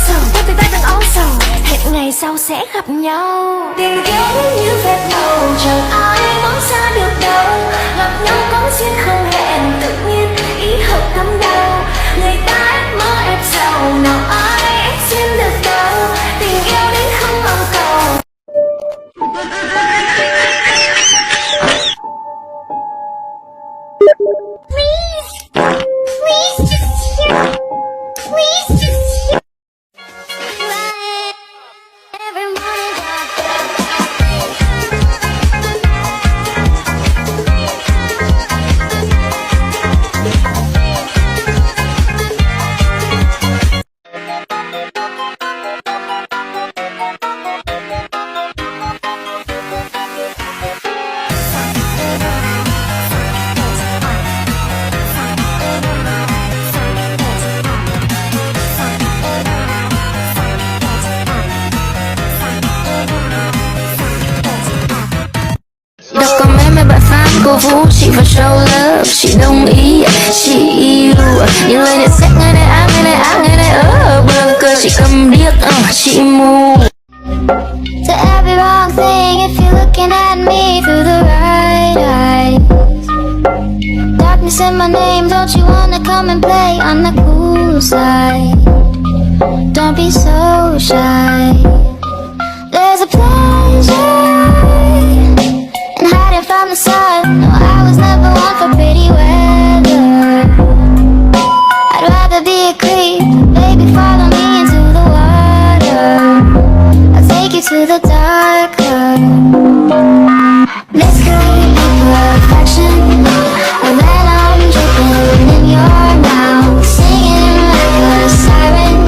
sầu, đôi tay đang âu sầu. Hẹn ngày sau sẽ gặp nhau. Tình yêu như phép màu, chẳng ai muốn xa được đâu. Gặp nhau có duyên không hẹn, tự nhiên ý hợp thấm đau. Người ta ép mơ ép giàu, nào ai ép duyên được đâu. Tình yêu đến không mong cầu. Đọc comment mấy bài fan cổ vũ chị và show love. Chị đồng ý, chị yêu những lời nhận xét ngày này á, ngày này á, ngày này bơ cơ. Chị cầm điếc, chị mù. To every wrong thing if you're looking at me through the right eyes. Darkness in my name, don't you wanna come and play on the cool side? Don't be so shy. There's a pleasure in hiding from the sun. No, I was never one for pretty weather. I'd rather be a creep. Baby, follow me into the water. I'll take you to the darker. This could be perfection, and then I'm dripping in your mouth, singing like a siren.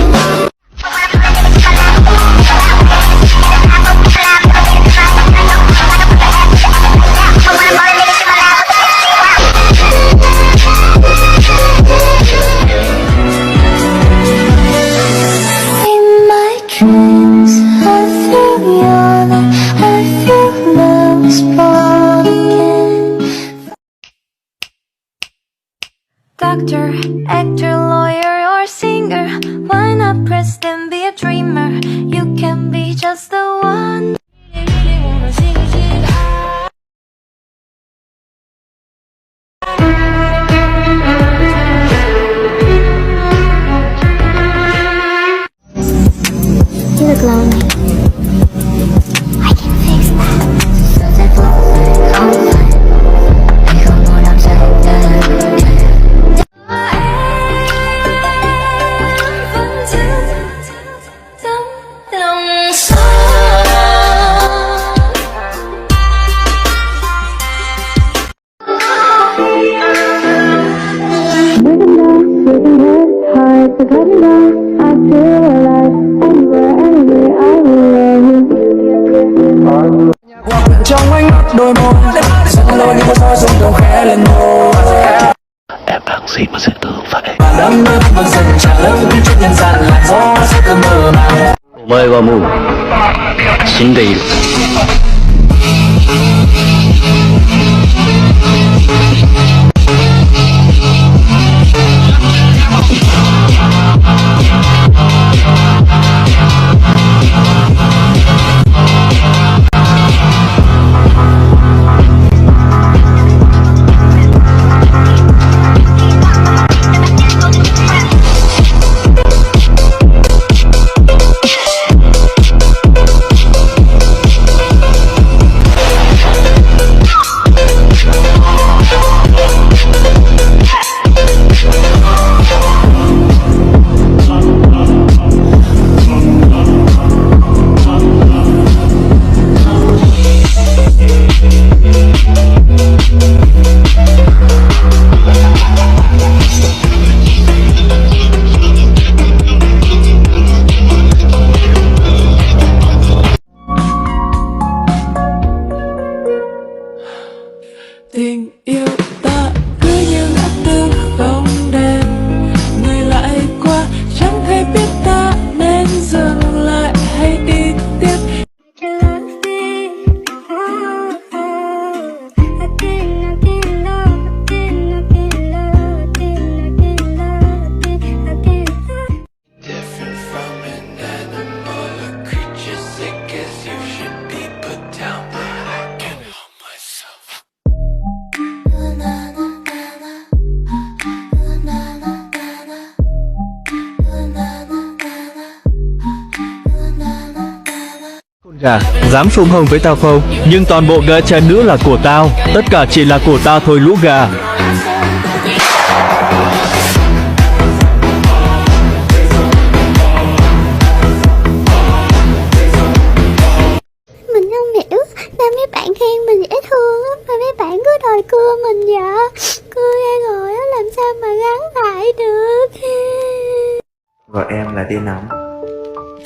In my dreams, I feel young, I feel love is born again. Doctor, actor, lawyer, or singer, why not press and be a dreamer? You can be just the one. You look lonely. I can fix that. Không muốn làm sai Lòng xa. Trong ánh mắt đôi môi dẫn lối những gió rung động khẽ lên môi. Em đang gì mà dễ thương vậy? Đắm nước vâng dần tràn lớp chút nhân gian làn gió sẽ cứ mơ màng. お前はもう死んでいる。Gà, dám xung hông với tao không? Nhưng toàn bộ gacha nữ là của tao. Tất cả chỉ là của tao thôi lũ gà. Mình không hiểu sao mấy bạn khen mình dễ thương á, mà mấy bạn cứ đòi cưa mình vậy. Cưa ra rồi á, làm sao mà gắn lại được. Gọi em là tia nóng,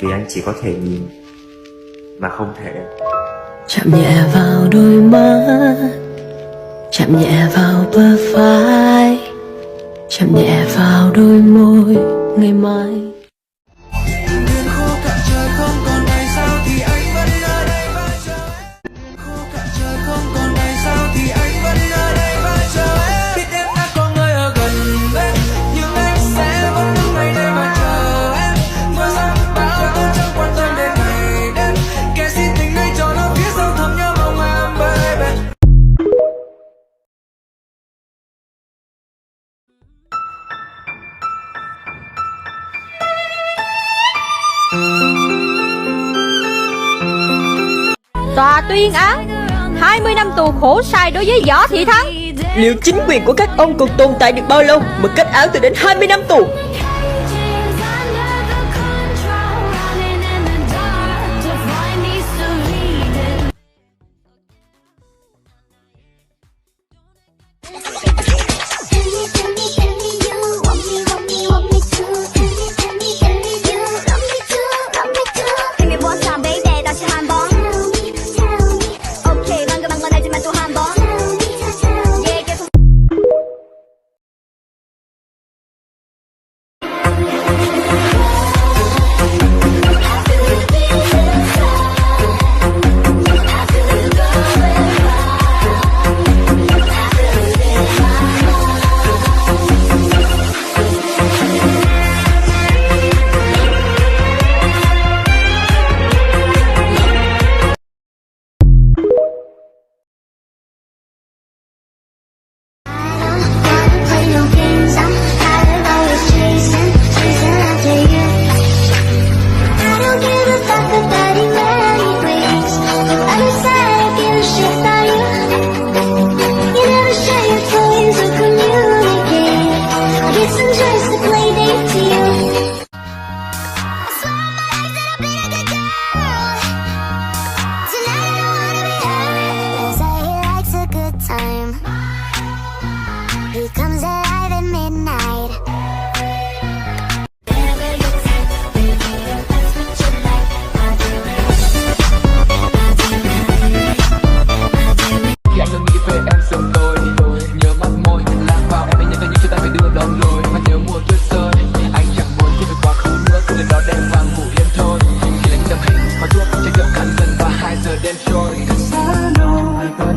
vì anh chỉ có thể nhìn mà không thể. Chạm nhẹ vào đôi mắt, chạm nhẹ vào bờ vai, chạm nhẹ vào đôi môi ngày mai. Tòa tuyên án 20 năm tù khổ sai đối với Võ Thị Thắng. Liệu chính quyền của các ông còn tồn tại được bao lâu mà kết án tôi đến 20 năm tù?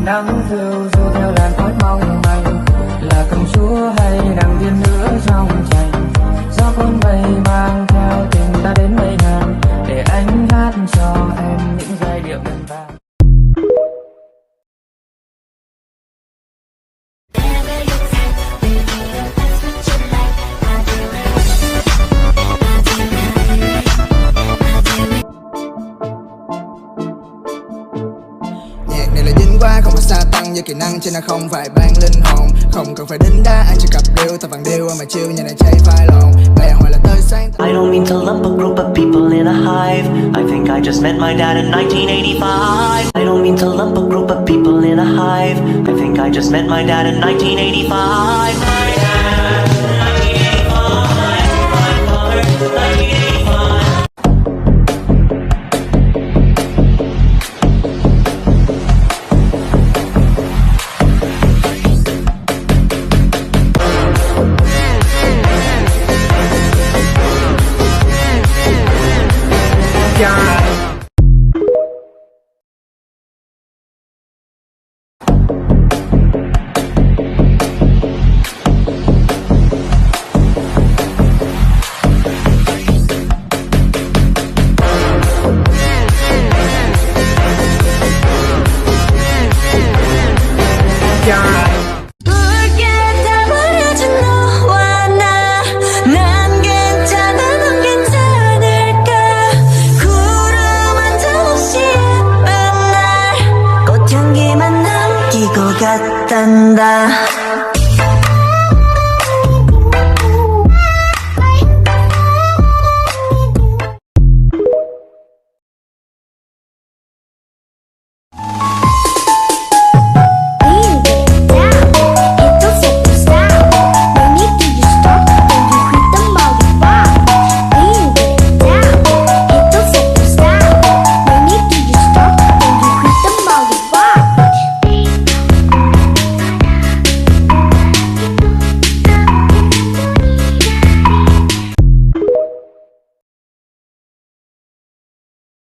Nắng rêu du theo làn khói mong manh, là công chúa hay nàng tiên nữ trong tranh. Gió cuốn bay mang theo tình ta đến mây ngàn, để anh hát cho em những giai điệu ngân vang. Không có xa tăng như kỹ năng trên là không phải ban linh hồn. Không cần phải đính đá, anh chỉ cặp điêu ta vàng điêu mà chiêu nhà này cháy phai lồn. Bè hỏi là tới sáng. I don't mean to lump a group of people in a hive. I think I just met my dad in 1985. I don't mean to lump a group of people in a hive. I think I just met my dad in 1985. My dad, 1985. My father, 1985. Yeah.